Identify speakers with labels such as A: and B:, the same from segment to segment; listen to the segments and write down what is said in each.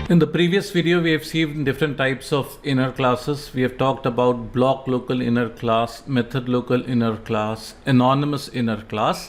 A: In the previous video, we have seen different types of inner classes. We have talked about block local inner class, method local inner class, anonymous inner class.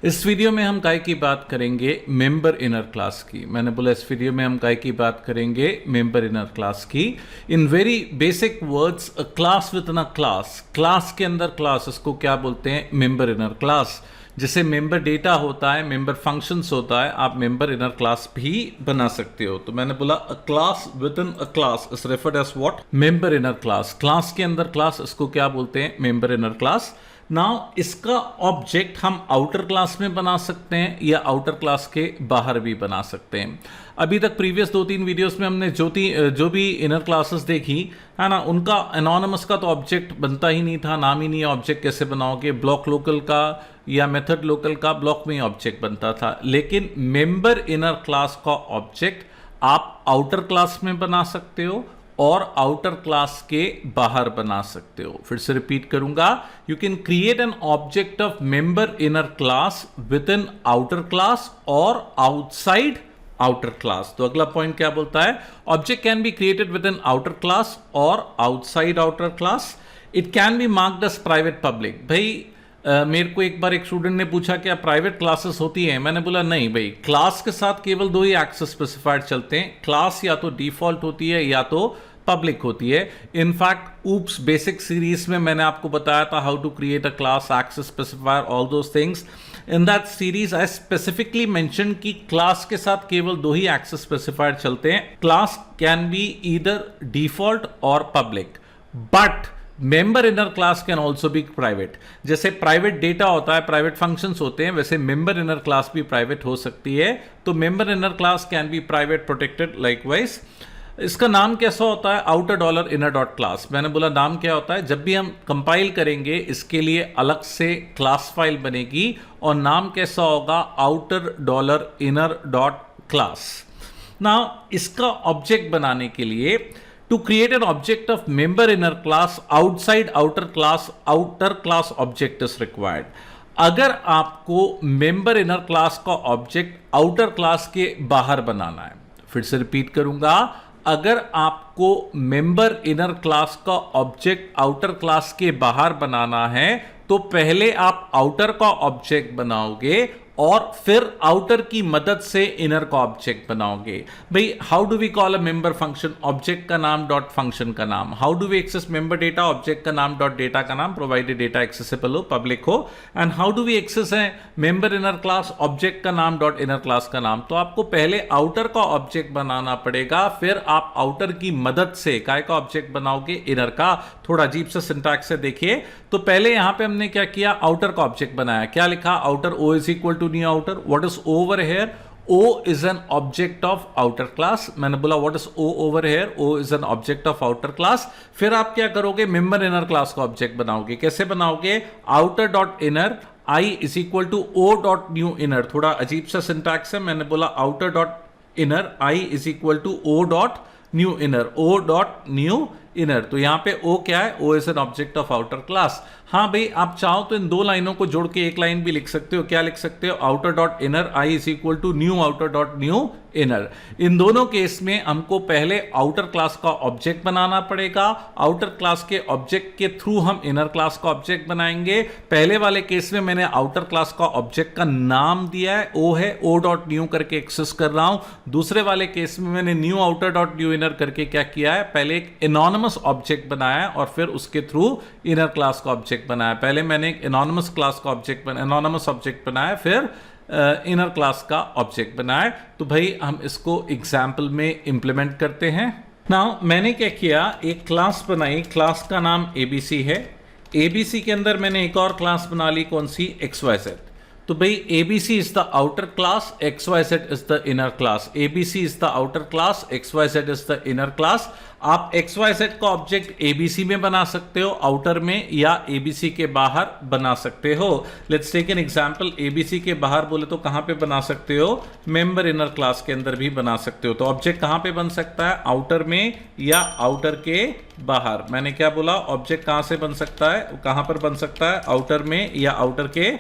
A: इस video में हम काय की बात करेंगे member inner class की. मैंने बोला इस वीडियो में हम काय की बात करेंगे मेंबर इनर क्लास की. In very basic words, a class within a class, class के अंदर क्लास, इसको क्या बोलते हैं? Member inner class. जैसे मेंबर डेटा होता है, मेंबर फंक्शंस होता है, आप मेंबर इनर क्लास भी बना सकते हो. तो मैंने बोला a class within a class is referred as what? Member inner class. Class के अंदर क्लास, इसको क्या बोलते हैं? Member inner class. नाउ इसका ऑब्जेक्ट हम आउटर क्लास में बना सकते हैं या आउटर क्लास के बाहर भी बना सकते हैं. अभी तक प्रीवियस 2-3 वीडियोस में हमने जो भी इनर क्लासेस देखी है ना, उनका एनोनिमस का तो ऑब्जेक्ट बनता ही नहीं था, नाम ही नहीं है. ऑब्जेक्ट कैसे बनाओगे? ब्लॉक लोकल का या मेथड लोकल का ब्लॉक में ही ऑब्जेक्ट बनता था. लेकिन मेंबर इनर क्लास का ऑब्जेक्ट आप आउटर क्लास में बना सकते हो और आउटर क्लास के बाहर बना सकते हो. फिर से रिपीट करूंगा, you can create an object of member inner class within outer class और आउटसाइड आउटर क्लास. तो अगला पॉइंट क्या बोलता है? Object can be created within outer class और outside outer class. It can be marked as private public. भाई मेरे को एक बार एक स्टूडेंट ने पूछा क्या प्राइवेट क्लासेस होती हैं? मैंने बोला नहीं भाई, क्लास के साथ केवल 2 ही एक्सेस स्पेसिफाइड चलते हैं. क्लास या तो डिफॉल्ट होती है या तो पब्लिक होती है. इनफैक्ट ऊप्स बेसिक सीरीज में मैंने आपको बताया था how to create a class, access specifier, all those things. In that series I specifically mention कि क्लास के साथ केवल 2 ही एक्सेस स्पेसिफायर चलते हैं. Class can be either default or public, but member inner class can also be private. जैसे private data होता है, प्राइवेट फंक्शंस होते हैं, वैसे मेंबर इनर क्लास भी प्राइवेट हो सकती है. तो member inner class can B private protected likewise. इसका नाम कैसा होता है? Outer dollar inner dot class. मैंने बोला नाम क्या होता है? जब भी हम कंपाइल करेंगे इसके लिए अलग से क्लास फाइल बनेगी और नाम कैसा होगा? Outer dollar inner dot class. ना इसका ऑब्जेक्ट बनाने के लिए to create an object of member inner class outside outer class object is required. अगर आपको member inner class का object outer class के बाहर बनाना है, फिर से रिपीट करूंगा, अगर आपको member inner class का object outer class के बाहर बनाना है तो पहले आप outer का object बनाओगे और फिर आउटर की मदद से इनर का ऑब्जेक्ट बनाओगे. भाई how do we call a member function? Object का नाम डॉट फंक्शन का नाम. How do we access member data? Object का नाम डॉट डेटा का नाम, प्रोवाइडेड डेटा एक्सेसिबल हो, पब्लिक हो. And how do we access है मेंबर इनर क्लास? ऑब्जेक्ट का नाम डॉट इनर क्लास का नाम. तो आपको पहले आउटर का ऑब्जेक्ट बनाना पड़ेगा, फिर आप आउटर की मदद से काय का ऑब्जेक्ट बनाओगे? इनर का. थोड़ा अजीब सा सिंटैक्स से देखिए. तो पहले यहां पे हमने क्या किया? आउटर का ऑब्जेक्ट बनाया. क्या लिखा? Outer O is equal to new outer. What is O over here? O is an object of outer class. मैंने बोला what is O over here? O is an object of outer class. फिर आप क्या करोगे? Member inner class का object बनाओगे. कैसे बनाओगे? outer dot inner I is equal to O dot new inner. थोड़ा अजीब सा सिंटैक्स है. मैंने बोला outer dot inner I is equal to O dot new inner. O dot new inner. तो यहां पे O क्या है? O is an object of outer class. हाँ भाई, आप चाहो तो इन 2 लाइनों को जोड़ के एक लाइन भी लिख सकते हो. क्या लिख सकते हो? Outer dot inner I is equal to new outer dot new inner. इन दोनों केस में हमको पहले आउटर क्लास का ऑब्जेक्ट बनाना पड़ेगा. आउटर क्लास के ऑब्जेक्ट के थ्रू हम इनर क्लास का ऑब्जेक्ट बनाएंगे. पहले वाले केस में मैंने आउटर क्लास का ऑब्जेक्ट का नाम दिया है, O है, O डॉट न्यू करके एक्सेस कर रहा हूं. दूसरे वाले केस में मैंने new outer dot new inner करके क्या किया है? पहले एक एनोनिमस ऑब्जेक्ट बनाया और फिर उसके थ्रू इनर क्लास का ऑब्जेक्ट बनाया. पहले मैंने एक एनोनिमस क्लास का ऑब्जेक्ट बनाया, फिर इनर क्लास का ऑब्जेक्ट बनाया. तो भाई हम इसको एग्जाम्पल में इंप्लीमेंट करते हैं. नाउ मैंने क्या किया? एक क्लास बनाई. क्लास का नाम ABC है. ABC के अंदर मैंने एक और क्लास बना ली. कौन सी? XYZ. तो भाई ABC is the outer class, XYZ is the inner class. ABC is the outer class, XYZ is the inner class. आप XYZ का ऑब्जेक्ट ABC में बना सकते हो आउटर में, या ABC के बाहर बना सकते हो. Let's take an example. ABC के बाहर बोले तो कहां पे बना सकते हो? मेंबर इनर क्लास के अंदर भी बना सकते हो. तो ऑब्जेक्ट कहां पे बन सकता है? आउटर में या आउटर के बाहर. मैंने क्या बोला? ऑब्जेक्ट कहां से बन सकता है, कहां पर बन सकता है? आउटर में या आउटर के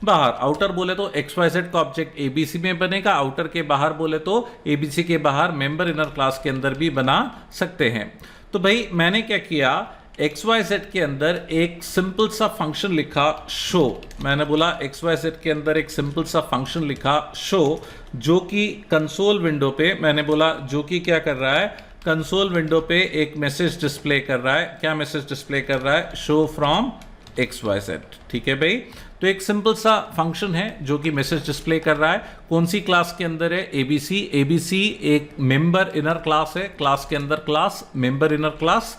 A: बाहर। आउटर बोले तो XYZ का ऑब्जेक्ट ABC में बनेगा, आउटर के बाहर बोले तो ABC के बाहर मेंबर इनर क्लास के अंदर भी बना सकते हैं। तो भाई मैंने क्या किया, XYZ के अंदर एक सिंपल सा फंक्शन लिखा शो। मैंने बोला XYZ के अंदर एक सिंपल सा फंक्शन लिखा शो, जो कि कंसोल विंडो पे मैंने बोला जो कि क्या कर रहा है, कंसोल विंडो पे एक मैसेज डिस्प्ले कर रहा है। क्या मैसेज डिस्प्ले कर रहा है, शो फ्रॉम XYZ। ठीक है भाई, तो एक सिंपल सा फंक्शन है जो कि मैसेज डिस्प्ले कर रहा है। कौन सी क्लास के अंदर है, ABC। ABC एक मेंबर इनर क्लास है, क्लास के अंदर क्लास, मेंबर इनर क्लास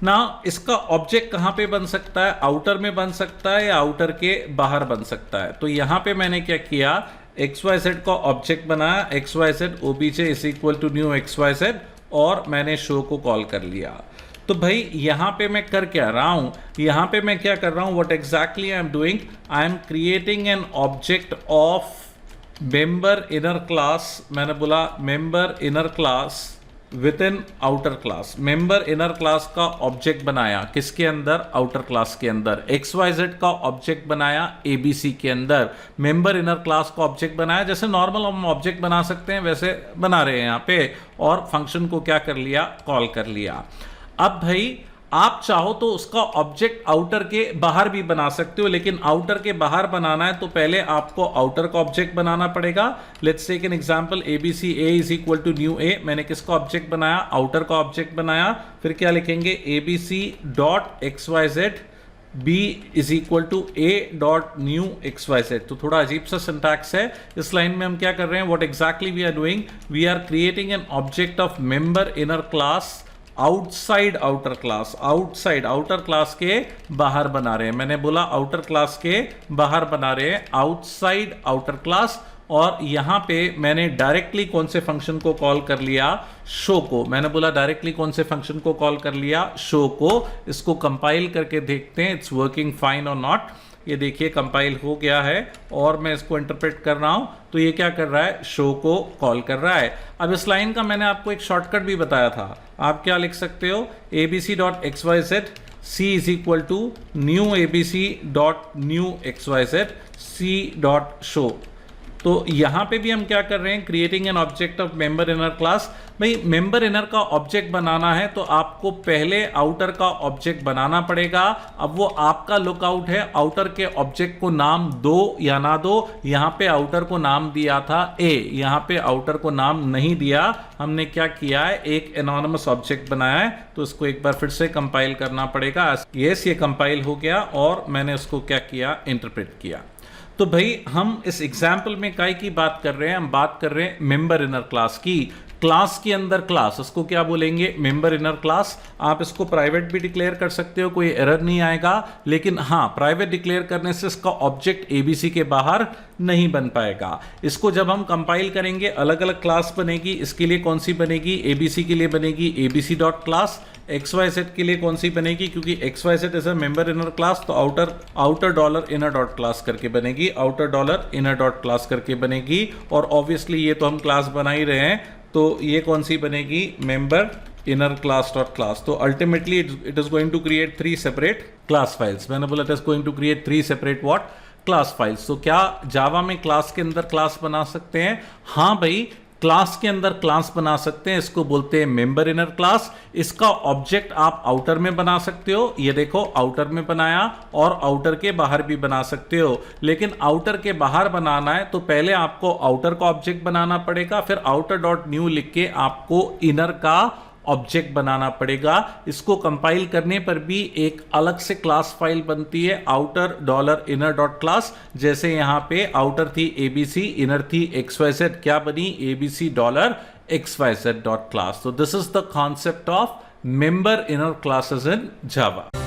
A: ना। इसका ऑब्जेक्ट कहाँ पे बन सकता है, आउटर में बन सकता है या आउटर के बाहर बन सकता है। तो यहाँ पे मैंने क्या किया, XYZ का ऑब्जेक्ट बनाया, XYZ obj is equal to new XYZ, और मैंने शो को कॉल कर लिया। तो भाई यहाँ पे मैं कर क्या रहा हूँ, यहाँ पे मैं क्या कर रहा हूँ, what exactly I am doing, I am creating an object of member inner class. मैंने बोला member inner class within outer class. Member inner class का ऑब्जेक्ट बनाया किसके अंदर, आउटर क्लास के अंदर। XYZ का ऑब्जेक्ट बनाया ABC के अंदर। मेंबर इनर क्लास का ऑब्जेक्ट बनाया, जैसे नॉर्मल हम ऑब्जेक्ट बना सकते हैं वैसे बना रहे हैं यहाँ पे, और फंक्शन को क्या कर लिया, कॉल कर लिया। अब भाई आप चाहो तो उसका ऑब्जेक्ट आउटर के बाहर भी बना सकते हो, लेकिन आउटर के बाहर बनाना है तो पहले आपको आउटर का ऑब्जेक्ट बनाना पड़ेगा। Let's take an example, ABC A is equal to new A। मैंने किसका ऑब्जेक्ट बनाया, आउटर का ऑब्जेक्ट बनाया। फिर क्या लिखेंगे, ABC dot XYZ B is equal to A dot new XYZ। तो थोड़ा अजीब सा सिंटैक्स है इस लाइन में। हम क्या कर रहे हैं, what exactly we are doing, we are creating an object of member inner class outside outer class. Outside outer class के बाहर बना रहे हैं। मैंने बोला आउटर क्लास के बाहर बना रहे हैं, आउटसाइड आउटर क्लास। और यहां पे मैंने डायरेक्टली कौन से फंक्शन को कॉल कर लिया, शो को। मैंने बोला डायरेक्टली कौन से फंक्शन को कॉल कर लिया, शो को। इसको कंपाइल करके देखते हैं इट्स वर्किंग फाइन और नॉट। ये देखिए कंपाइल हो गया है और मैं इसको इंटरप्रेट कर रहा हूं, तो ये क्या कर रहा है, शो को कॉल कर रहा है। अब इस लाइन का मैंने आपको एक शॉर्टकट भी बताया था। आप क्या लिख सकते हो, ABC.xyz C is equal to new ABC.new.xyz C.show। तो यहां पे भी हम क्या कर रहे हैं, creating an object of member inner class. भाई मेंबर इनर का ऑब्जेक्ट बनाना है तो आपको पहले आउटर का ऑब्जेक्ट बनाना पड़ेगा। अब वो आपका लुकआउट है, आउटर के ऑब्जेक्ट को नाम दो या ना दो। यहां पे आउटर को नाम दिया था A, यहां पे आउटर को नाम नहीं दिया। हमने क्या किया है, एक एनोनिमस ऑब्जेक्ट बनाया है। तो इसको एक बार फिर से कंपाइल करना पड़ेगा। यस, ये कंपाइल हो गया और मैंने उसको क्या किया, इंटरप्रेट किया। तो भाई हम इस एग्जाम्पल में काय की बात कर रहे हैं, हम बात कर रहे हैं मेंबर इनर क्लास की। क्लास के अंदर क्लास, इसको क्या बोलेंगे, मेंबर इनर क्लास। आप इसको प्राइवेट भी डिक्लेयर कर सकते हो, कोई एरर नहीं आएगा। लेकिन हाँ, प्राइवेट डिक्लेयर करने से इसका ऑब्जेक्ट ABC के बाहर नहीं बन पाएगा। इसको जब हम कंपाइल करेंगे अलग अलग क्लास बनेगी। इसके लिए कौन सी बनेगी, ABC के लिए बनेगी ABC डॉट क्लास। XYZ के लिए कौन सी बनेगी, क्योंकि XYZ is a member inner class, तो outer dollar inner dot class करके बनेगी, outer dollar inner dot class करके बनेगी। और ऑब्वियसली ये तो हम क्लास बना ही रहे हैं, तो ये कौन सी बनेगी, member inner class dot class. तो ultimately it is going to create 3 separate class files. मैंने बोला it is going to create 3 separate what, class files. तो क्या जावा में क्लास के अंदर क्लास बना सकते हैं? हाँ भाई, क्लास के अंदर क्लास बना सकते हैं। इसको बोलते हैं मेंबर इनर क्लास। इसका ऑब्जेक्ट आप आउटर में बना सकते हो। ये देखो आउटर में बनाया और आउटर के बाहर भी बना सकते हो। लेकिन आउटर के बाहर बनाना है तो पहले आपको आउटर का ऑब्जेक्ट बनाना पड़ेगा, फिर आउटर डॉट न्यू लिख के आपको इनर का ऑब्जेक्ट बनाना पड़ेगा। इसको कंपाइल करने पर भी एक अलग से क्लास फाइल बनती है, outer dollar inner dot class. जैसे यहां पे आउटर थी ABC, इनर थी XYZ, क्या बनी, ABC dollar XYZ dot class. तो this is the concept of member inner classes in Java.